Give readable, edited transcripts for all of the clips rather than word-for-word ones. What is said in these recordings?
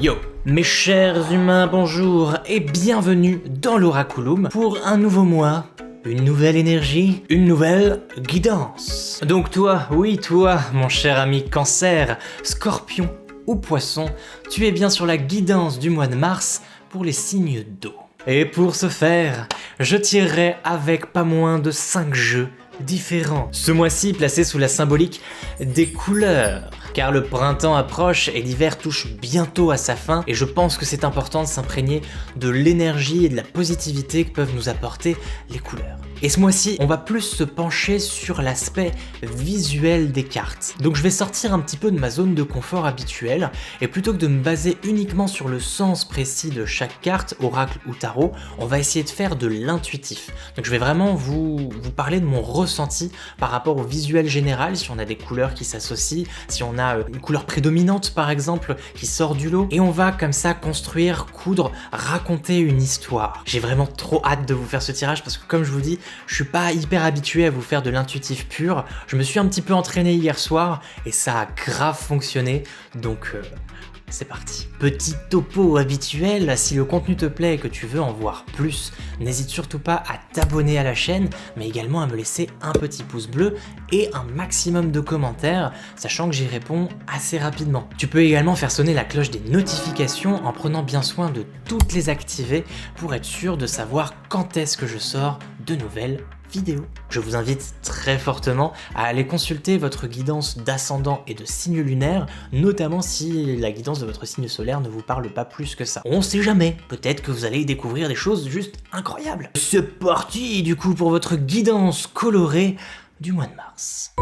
Yo, mes chers humains, bonjour et bienvenue dans l'Oraculum pour un nouveau mois, une nouvelle énergie, une nouvelle guidance. Donc toi, oui toi, mon cher ami Cancer, Scorpion ou Poisson, tu es bien sur la guidance du mois de mars pour les signes d'eau. Et pour ce faire, je tirerai avec pas moins de 5 jeux différents. Ce mois-ci placé sous la symbolique des couleurs, car le printemps approche et l'hiver touche bientôt à sa fin et je pense que c'est important de s'imprégner de l'énergie et de la positivité que peuvent nous apporter les couleurs. Et ce mois-ci, on va plus se pencher sur l'aspect visuel des cartes. Donc je vais sortir un petit peu de ma zone de confort habituelle et plutôt que de me baser uniquement sur le sens précis de chaque carte, oracle ou tarot, on va essayer de faire de l'intuitif. Donc je vais vraiment vous parler de mon ressenti par rapport au visuel général, si on a des couleurs qui s'associent, si on a une couleur prédominante par exemple qui sort du lot, et on va comme ça construire, coudre, raconter une histoire. J'ai vraiment trop hâte de vous faire ce tirage parce que comme je vous dis, je suis pas hyper habitué à vous faire de l'intuitif pur. Je me suis un petit peu entraîné hier soir et ça a grave fonctionné, donc c'est parti. Petit topo habituel, si le contenu te plaît et que tu veux en voir plus, n'hésite surtout pas à t'abonner à la chaîne, mais également à me laisser un petit pouce bleu et un maximum de commentaires, sachant que j'y réponds assez rapidement. Tu peux également faire sonner la cloche des notifications en prenant bien soin de toutes les activer pour être sûr de savoir quand est-ce que je sors de nouvelles vidéo. Je vous invite très fortement à aller consulter votre guidance d'ascendant et de signe lunaire, notamment si la guidance de votre signe solaire ne vous parle pas plus que ça. On sait jamais, peut-être que vous allez découvrir des choses juste incroyables. C'est parti du coup pour votre guidance colorée du mois de mars.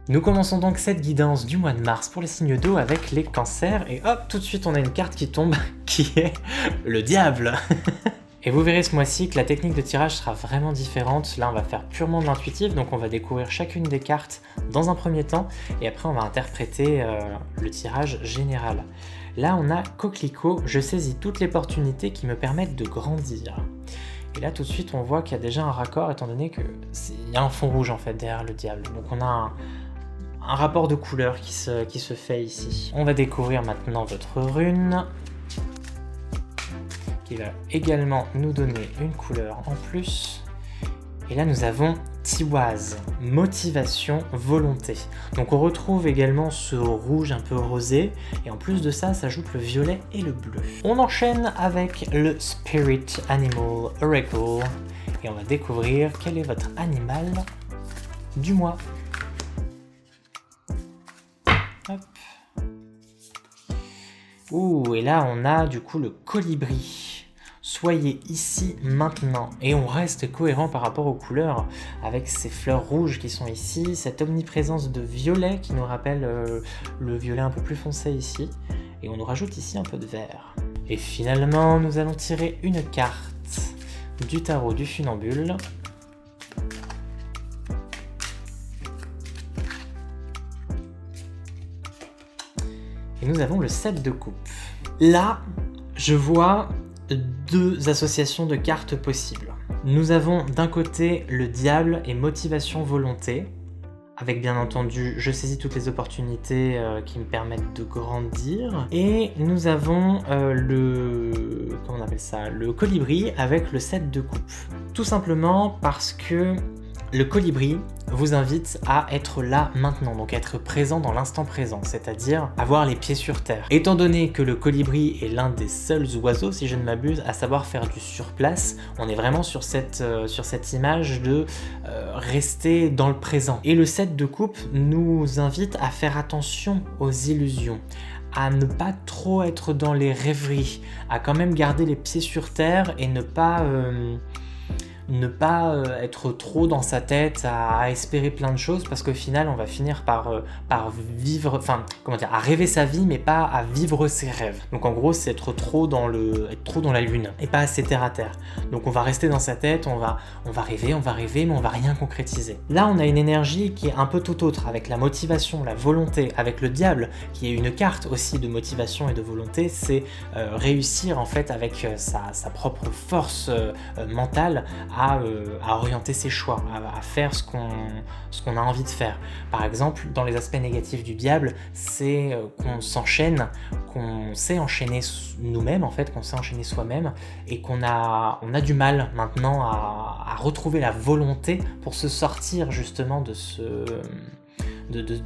Nous commençons donc cette guidance du mois de mars pour les signes d'eau avec les cancers et hop, tout de suite on a une carte qui tombe qui est le diable. Et vous verrez ce mois-ci que la technique de tirage sera vraiment différente. Là on va faire purement de l'intuitif, donc on va découvrir chacune des cartes dans un premier temps et après on va interpréter le tirage général. Là on a Coquelicot, je saisis toutes les opportunités qui me permettent de grandir. Et là tout de suite on voit qu'il y a déjà un raccord étant donné qu'il y a un fond rouge en fait derrière le diable. Donc on a un rapport de couleurs qui se fait ici. On va découvrir maintenant votre rune, qui va également nous donner une couleur en plus. Et là nous avons Tiwaz, motivation, volonté. Donc on retrouve également ce rouge un peu rosé, et en plus de ça s'ajoute le violet et le bleu. On enchaîne avec le Spirit Animal Oracle, et on va découvrir quel est votre animal du mois. Hop. Ouh, et là on a du coup le colibri. Soyez ici maintenant. Et on reste cohérent par rapport aux couleurs avec ces fleurs rouges qui sont ici, cette omniprésence de violet qui nous rappelle le violet un peu plus foncé ici. Et on nous rajoute ici un peu de vert. Et finalement, nous allons tirer une carte du tarot du funambule. Et nous avons le 7 de coupe. Là, je vois deux associations de cartes possibles. Nous avons d'un côté le diable et motivation volonté, avec bien entendu je saisis toutes les opportunités qui me permettent de grandir. Et nous avons comment on appelle ça, le colibri avec le 7 de coupe. Tout simplement parce que le colibri vous invite à être là maintenant, donc être présent dans l'instant présent, c'est-à-dire avoir les pieds sur terre. Étant donné que le colibri est l'un des seuls oiseaux, si je ne m'abuse, à savoir faire du surplace, on est vraiment sur cette image de rester dans le présent. Et le 7 de coupe nous invite à faire attention aux illusions, à ne pas trop être dans les rêveries, à quand même garder les pieds sur terre et ne pas ne pas être trop dans sa tête à espérer plein de choses, parce qu'au final on va finir par vivre, enfin comment dire, à rêver sa vie mais pas à vivre ses rêves. Donc en gros c'est être trop dans la lune et pas assez terre à terre. Donc on va rester dans sa tête, on va rêver mais on va rien concrétiser. Là on a une énergie qui est un peu tout autre, avec la motivation, la volonté, avec le diable qui est une carte aussi de motivation et de volonté. C'est réussir en fait avec sa propre force mentale à orienter ses choix, à faire ce qu'on a envie de faire. Par exemple, dans les aspects négatifs du diable, c'est qu'on s'enchaîne, qu'on sait enchaîner nous-mêmes en fait, qu'on sait enchaîner soi-même, et qu'on a du mal maintenant à retrouver la volonté pour se sortir justement de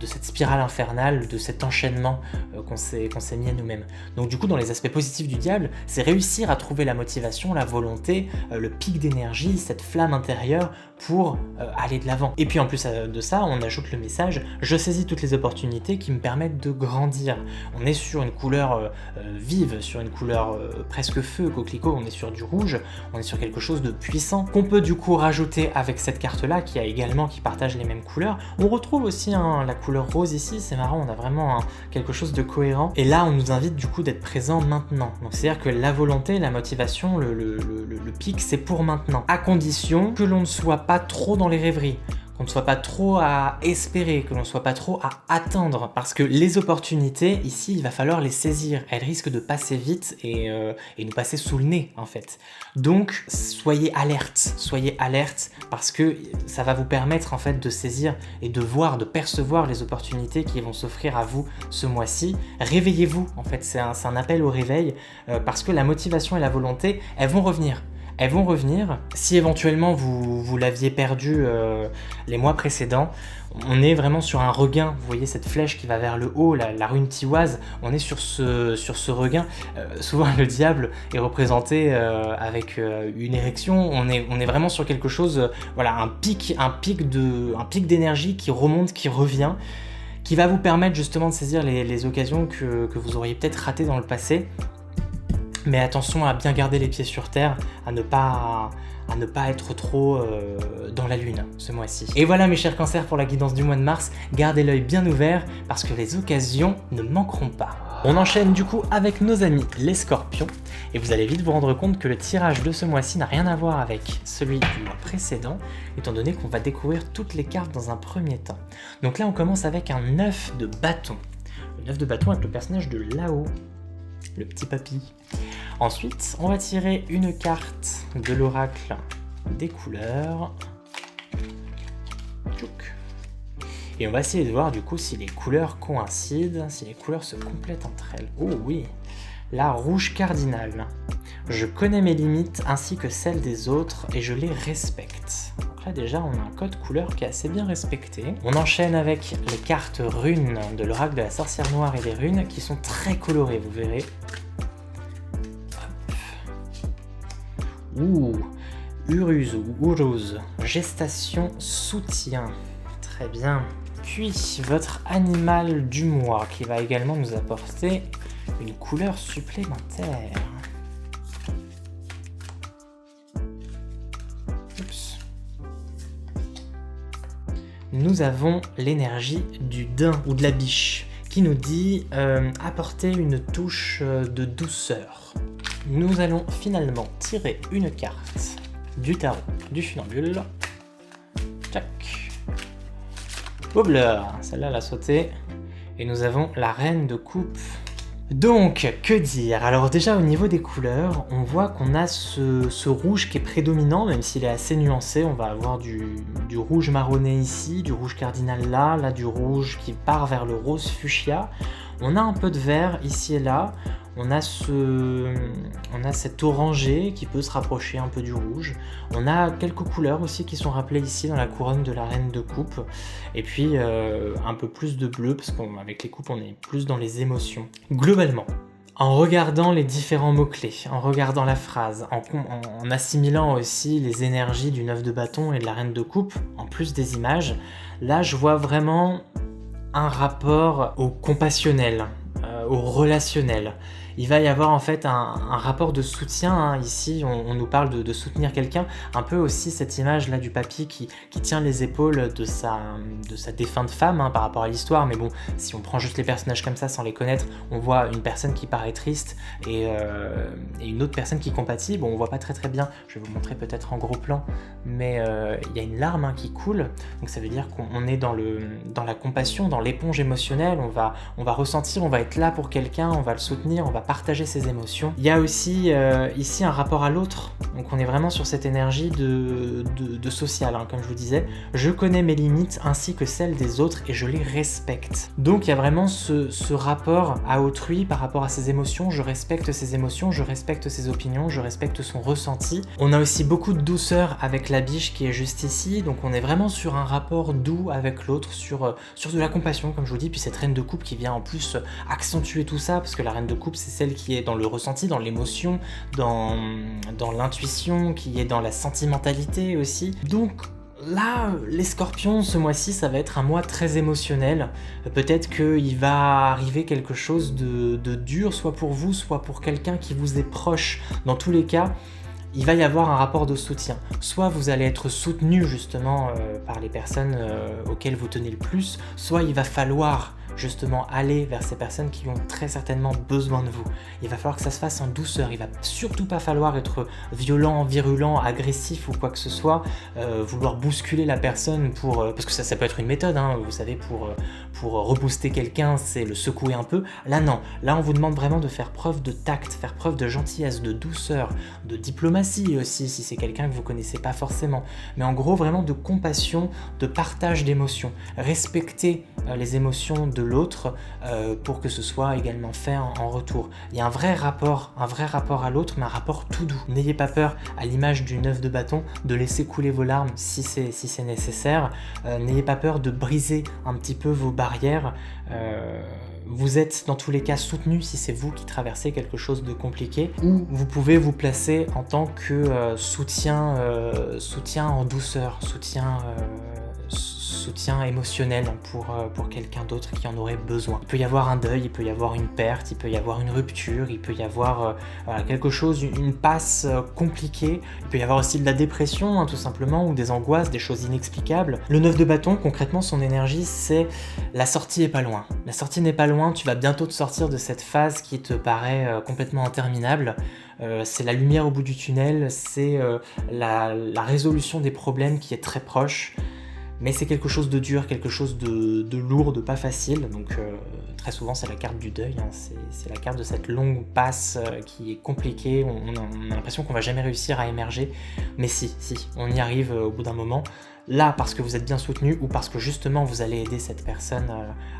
cette spirale infernale, de cet enchaînement qu'on s'est mis à nous-mêmes. Donc du coup, dans les aspects positifs du diable, c'est réussir à trouver la motivation, la volonté, le pic d'énergie, cette flamme intérieure pour aller de l'avant. Et puis en plus de ça, on ajoute le message « Je saisis toutes les opportunités qui me permettent de grandir ». On est sur une couleur vive, sur une couleur presque feu, coquelicot, on est sur du rouge, on est sur quelque chose de puissant, qu'on peut du coup rajouter avec cette carte-là, qui partage les mêmes couleurs. On retrouve aussi la couleur rose ici, c'est marrant, on a vraiment quelque chose de cohérent. Et là, on nous invite du coup d'être présent maintenant. Donc c'est-à-dire que la volonté, la motivation, le pic, c'est pour maintenant. À condition que l'on ne soit pas trop dans les rêveries, qu'on ne soit pas trop à espérer, que l'on ne soit pas trop à attendre, parce que les opportunités, ici, il va falloir les saisir. Elles risquent de passer vite et nous passer sous le nez, en fait. Donc, soyez alerte, parce que ça va vous permettre, en fait, de saisir et de voir, de percevoir les opportunités qui vont s'offrir à vous ce mois-ci. Réveillez-vous, en fait, c'est un appel au réveil, parce que la motivation et la volonté, elles vont revenir. Si éventuellement vous l'aviez perdu les mois précédents, on est vraiment sur un regain. Vous voyez cette flèche qui va vers le haut, la rune tiwaz, on est sur ce regain. Souvent le diable est représenté avec une érection. On est vraiment sur quelque chose, un pic d'énergie qui remonte, qui revient, qui va vous permettre justement de saisir les occasions que vous auriez peut-être ratées dans le passé. Mais attention à bien garder les pieds sur terre, à ne pas être trop dans la lune ce mois-ci. Et voilà mes chers cancers pour la guidance du mois de mars, gardez l'œil bien ouvert parce que les occasions ne manqueront pas. On enchaîne du coup avec nos amis les scorpions, et vous allez vite vous rendre compte que le tirage de ce mois-ci n'a rien à voir avec celui du mois précédent, étant donné qu'on va découvrir toutes les cartes dans un premier temps. Donc là on commence avec un 9 de bâton. Le 9 de bâton avec le personnage de Lao, le petit papy. Ensuite, on va tirer une carte de l'oracle des couleurs. Tchouk. Et on va essayer de voir du coup si les couleurs coïncident, si les couleurs se complètent entre elles. Oh oui, la rouge cardinale. Je connais mes limites ainsi que celles des autres et je les respecte. Donc là déjà on a un code couleur qui est assez bien respecté. On enchaîne avec les cartes runes de l'oracle de la sorcière noire et des runes qui sont très colorées, vous verrez. Ouh, Uruz ou Uruz, gestation, soutien. Très bien. Puis votre animal du mois qui va également nous apporter une couleur supplémentaire. Oups. Nous avons l'énergie du daim ou de la biche qui nous dit apporter une touche de douceur. Nous allons finalement tirer une carte du tarot du funambule. Tac. Wobbler, celle-là elle a sauté. Et nous avons la reine de coupe. Donc, que dire? Alors déjà au niveau des couleurs, on voit qu'on a ce rouge qui est prédominant, même s'il est assez nuancé. On va avoir du rouge marronné ici, du rouge cardinal là du rouge qui part vers le rose fuchsia. On a un peu de vert ici et là. On a cet orangé qui peut se rapprocher un peu du rouge. On a quelques couleurs aussi qui sont rappelées ici dans la couronne de la reine de coupe. Et puis un peu plus de bleu, parce qu'avec les coupes on est plus dans les émotions. Globalement, en regardant les différents mots-clés, en regardant la phrase, en assimilant aussi les énergies du 9 de bâton et de la reine de coupe, en plus des images, là je vois vraiment un rapport au compassionnel, au relationnel. il va y avoir en fait un rapport de soutien, hein. Ici on nous parle de soutenir quelqu'un, un peu aussi cette image là du papy qui tient les épaules de sa défunte femme, hein, par rapport à l'histoire, mais bon, si on prend juste les personnages comme ça sans les connaître, on voit une personne qui paraît triste et une autre personne qui compatit. Bon, on voit pas très bien, je vais vous montrer peut-être en gros plan, mais il y a une larme, hein, qui coule, donc ça veut dire qu'on est dans la compassion, dans l'éponge émotionnelle, on va ressentir, on va être là pour quelqu'un, on va le soutenir, on va partager ses émotions. Il y a aussi ici un rapport à l'autre, donc on est vraiment sur cette énergie de social, hein, comme je vous disais. Je connais mes limites ainsi que celles des autres et je les respecte. Donc il y a vraiment ce rapport à autrui par rapport à ses émotions, je respecte ses émotions, je respecte ses opinions, je respecte son ressenti. On a aussi beaucoup de douceur avec la biche qui est juste ici, donc on est vraiment sur un rapport doux avec l'autre, sur de la compassion comme je vous dis, puis cette reine de coupe qui vient en plus accentuer tout ça, parce que la reine de coupe c'est celle qui est dans le ressenti, dans l'émotion, dans l'intuition, qui est dans la sentimentalité aussi. Donc là, les scorpions, ce mois-ci, ça va être un mois très émotionnel. Peut-être qu'il va arriver quelque chose de dur, soit pour vous, soit pour quelqu'un qui vous est proche. Dans tous les cas, il va y avoir un rapport de soutien. Soit vous allez être soutenu justement par les personnes auxquelles vous tenez le plus, soit il va falloir justement aller vers ces personnes qui ont très certainement besoin de vous. Il va falloir que ça se fasse en douceur, il va surtout pas falloir être violent, virulent, agressif ou quoi que ce soit, vouloir bousculer la personne parce que ça peut être une méthode, hein, vous savez, pour rebooster quelqu'un, c'est le secouer un peu. Là non, là on vous demande vraiment de faire preuve de tact, faire preuve de gentillesse, de douceur, de diplomatie aussi si c'est quelqu'un que vous connaissez pas forcément, mais en gros vraiment de compassion, de partage d'émotions, respecter les émotions de l'autre pour que ce soit également fait en retour. Il y a un vrai rapport à l'autre, mais un rapport tout doux. N'ayez pas peur, à l'image du 9 de bâton, de laisser couler vos larmes si c'est nécessaire. N'ayez pas peur de briser un petit peu vos barrières. Vous êtes dans tous les cas soutenu si c'est vous qui traversez quelque chose de compliqué, ou vous pouvez vous placer en tant que soutien en douceur, soutien émotionnel pour quelqu'un d'autre qui en aurait besoin. Il peut y avoir un deuil, il peut y avoir une perte, il peut y avoir une rupture, il peut y avoir quelque chose, une passe compliquée, il peut y avoir aussi de la dépression, hein, tout simplement, ou des angoisses, des choses inexplicables. Le 9 de bâton, concrètement, son énergie, c'est la sortie est pas loin. La sortie n'est pas loin, tu vas bientôt te sortir de cette phase qui te paraît complètement interminable. C'est la lumière au bout du tunnel, c'est la résolution des problèmes qui est très proche. Mais c'est quelque chose de dur, quelque chose de lourd, de pas facile, donc très souvent c'est la carte du deuil, hein. C'est la carte de cette longue passe qui est compliquée, on a l'impression qu'on va jamais réussir à émerger, mais si, on y arrive au bout d'un moment, là parce que vous êtes bien soutenu ou parce que justement vous allez aider cette personne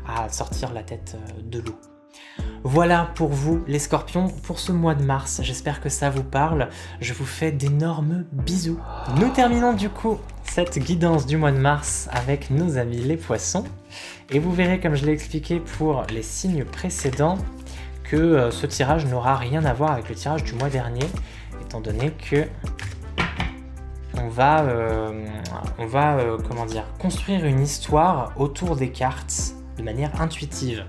à sortir la tête de l'eau. Voilà pour vous les scorpions pour ce mois de mars, j'espère que ça vous parle, je vous fais d'énormes bisous. Nous terminons du coup cette guidance du mois de mars avec nos amis les poissons, et vous verrez comme je l'ai expliqué pour les signes précédents que ce tirage n'aura rien à voir avec le tirage du mois dernier, étant donné que on va construire une histoire autour des cartes de manière intuitive.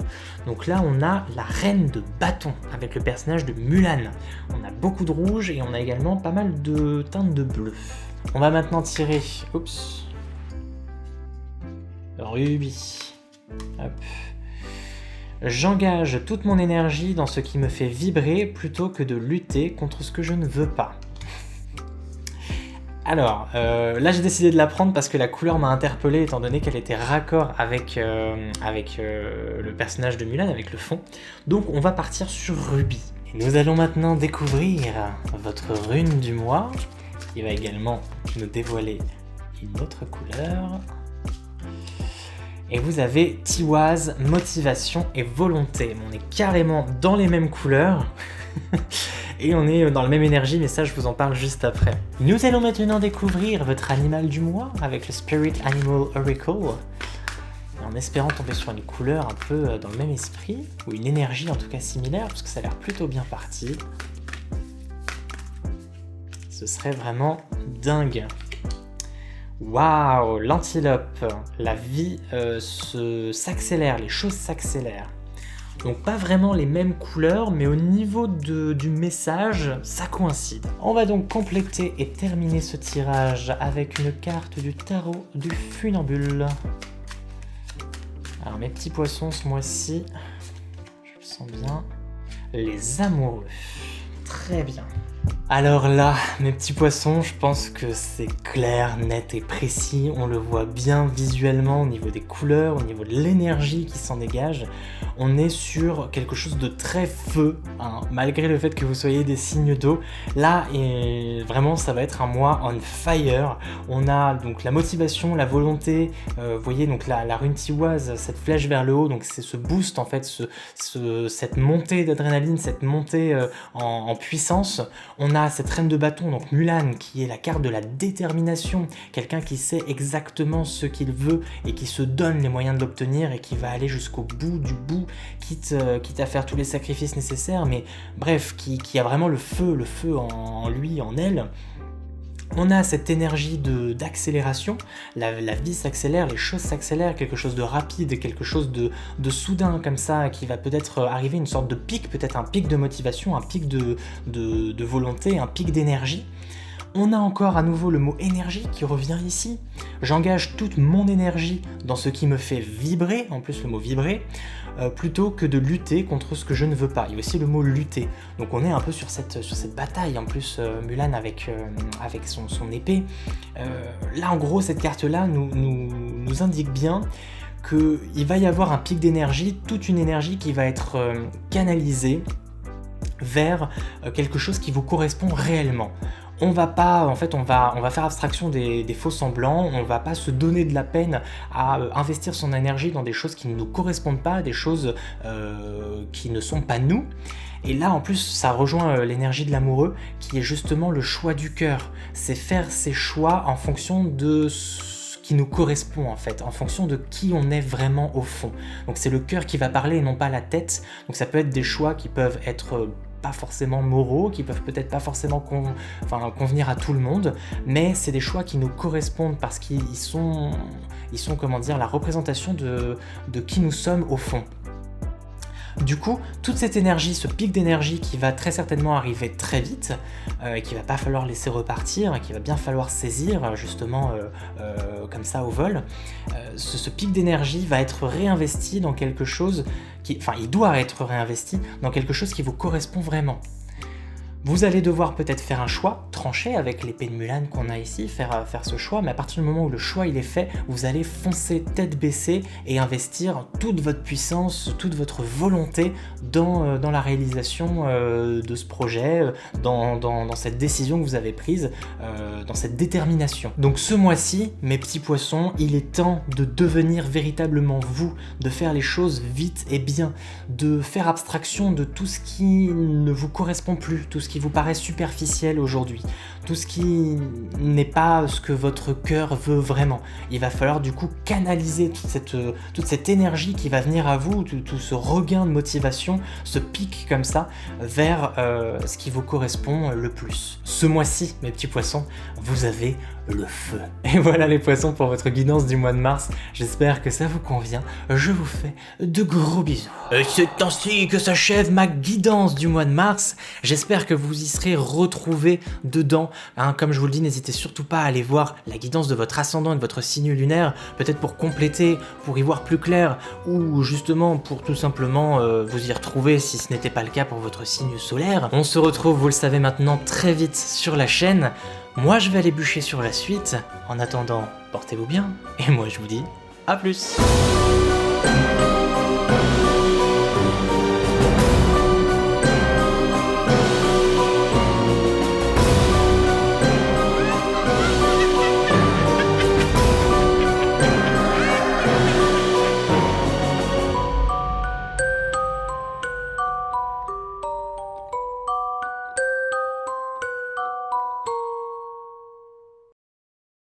Donc là on a la reine de bâton avec le personnage de Mulan. On a beaucoup de rouge et on a également pas mal de teintes de bleu. On va maintenant tirer, rubis. Hop. J'engage toute mon énergie dans ce qui me fait vibrer plutôt que de lutter contre ce que je ne veux pas. Alors, là j'ai décidé de la prendre parce que la couleur m'a interpellé étant donné qu'elle était raccord avec le personnage de Mulan, avec le fond. Donc on va partir sur Rubis. Et nous allons maintenant découvrir votre rune du mois, qui va également nous dévoiler une autre couleur. Et vous avez Tiwaz, motivation et volonté. On est carrément dans les mêmes couleurs. Et on est dans la même énergie, mais ça je vous en parle juste après. Nous allons maintenant découvrir votre animal du mois avec le Spirit Animal Oracle, en espérant tomber sur une couleur un peu dans le même esprit, ou une énergie en tout cas similaire, parce que ça a l'air plutôt bien parti. Ce serait vraiment dingue. Waouh, l'antilope, la vie s'accélère, les choses s'accélèrent. Donc pas vraiment les mêmes couleurs, mais au niveau du message, ça coïncide. On va donc compléter et terminer ce tirage avec une carte du tarot du funambule. Alors mes petits poissons ce mois-ci, je le sens bien, les amoureux. Très bien. Alors là, mes petits poissons, je pense que c'est clair, net et précis. On le voit bien visuellement au niveau des couleurs, au niveau de l'énergie qui s'en dégage. On est sur quelque chose de très feu, hein, malgré le fait que vous soyez des signes d'eau. Là, et vraiment, ça va être un mois on fire. On a donc la motivation, la volonté. Vous voyez donc la rune tiwoise, cette flèche vers le haut. Donc c'est ce boost en fait, cette montée d'adrénaline, cette montée en puissance. On a cette reine de bâton, donc Mulan, qui est la carte de la détermination, quelqu'un qui sait exactement ce qu'il veut et qui se donne les moyens de l'obtenir et qui va aller jusqu'au bout du bout, quitte à faire tous les sacrifices nécessaires, mais bref, qui a vraiment le feu en lui, en elle. On a cette énergie d'accélération, la vie s'accélère, les choses s'accélèrent, quelque chose de rapide, quelque chose de soudain comme ça, qui va peut-être arriver, une sorte de pic, peut-être un pic de motivation, un pic de volonté, un pic d'énergie. On a encore à nouveau le mot énergie qui revient ici. J'engage toute mon énergie dans ce qui me fait vibrer, en plus le mot vibrer, plutôt que de lutter contre ce que je ne veux pas. Il y a aussi le mot lutter. Donc on est un peu sur cette bataille, en plus Mulan avec son épée. Là en gros cette carte-là nous indique bien qu'il va y avoir un pic d'énergie, toute une énergie qui va être canalisée vers quelque chose qui vous correspond réellement. On va faire abstraction des faux semblants, on va pas se donner de la peine à investir son énergie dans des choses qui ne nous correspondent pas, des choses qui ne sont pas nous. Et là en plus ça rejoint l'énergie de l'amoureux qui est justement le choix du cœur. C'est faire ses choix en fonction de ce qui nous correspond en fait, en fonction de qui on est vraiment au fond. Donc c'est le cœur qui va parler et non pas la tête. Donc ça peut être des choix qui peuvent être pas forcément moraux, qui peuvent peut-être pas forcément convenir à tout le monde, mais c'est des choix qui nous correspondent parce qu'ils sont comment dire, la représentation de qui nous sommes au fond. Du coup, toute cette énergie, ce pic d'énergie qui va très certainement arriver très vite, et qu'il va pas falloir laisser repartir, et qu'il va bien falloir saisir justement comme ça au vol, ce pic d'énergie va être réinvesti dans quelque chose il doit être réinvesti dans quelque chose qui vous correspond vraiment. Vous allez devoir peut-être faire un choix, trancher avec l'épée de Mulan qu'on a ici, faire ce choix, mais à partir du moment où le choix il est fait, vous allez foncer tête baissée et investir toute votre puissance, toute votre volonté dans la réalisation de ce projet, dans cette décision que vous avez prise, dans cette détermination. Donc ce mois-ci, mes petits poissons, il est temps de devenir véritablement vous, de faire les choses vite et bien, de faire abstraction de tout ce qui ne vous correspond plus, tout ce qui vous paraît superficiel aujourd'hui, tout ce qui n'est pas ce que votre cœur veut vraiment. Il va falloir du coup canaliser toute cette énergie qui va venir à vous, tout ce regain de motivation, ce pic comme ça, vers ce qui vous correspond le plus. Ce mois-ci, mes petits poissons, vous avez le feu. Et voilà les poissons pour votre guidance du mois de mars. J'espère que ça vous convient. Je vous fais de gros bisous. C'est ainsi que s'achève ma guidance du mois de mars. J'espère que vous y serez retrouvés dedans. Comme je vous le dis, n'hésitez surtout pas à aller voir la guidance de votre ascendant et de votre signe lunaire, peut-être pour compléter, pour y voir plus clair, ou justement pour tout simplement vous y retrouver si ce n'était pas le cas pour votre signe solaire. On se retrouve, vous le savez maintenant, très vite sur la chaîne. Moi, je vais aller bûcher sur la suite. En attendant, portez-vous bien. Et moi, je vous dis à plus.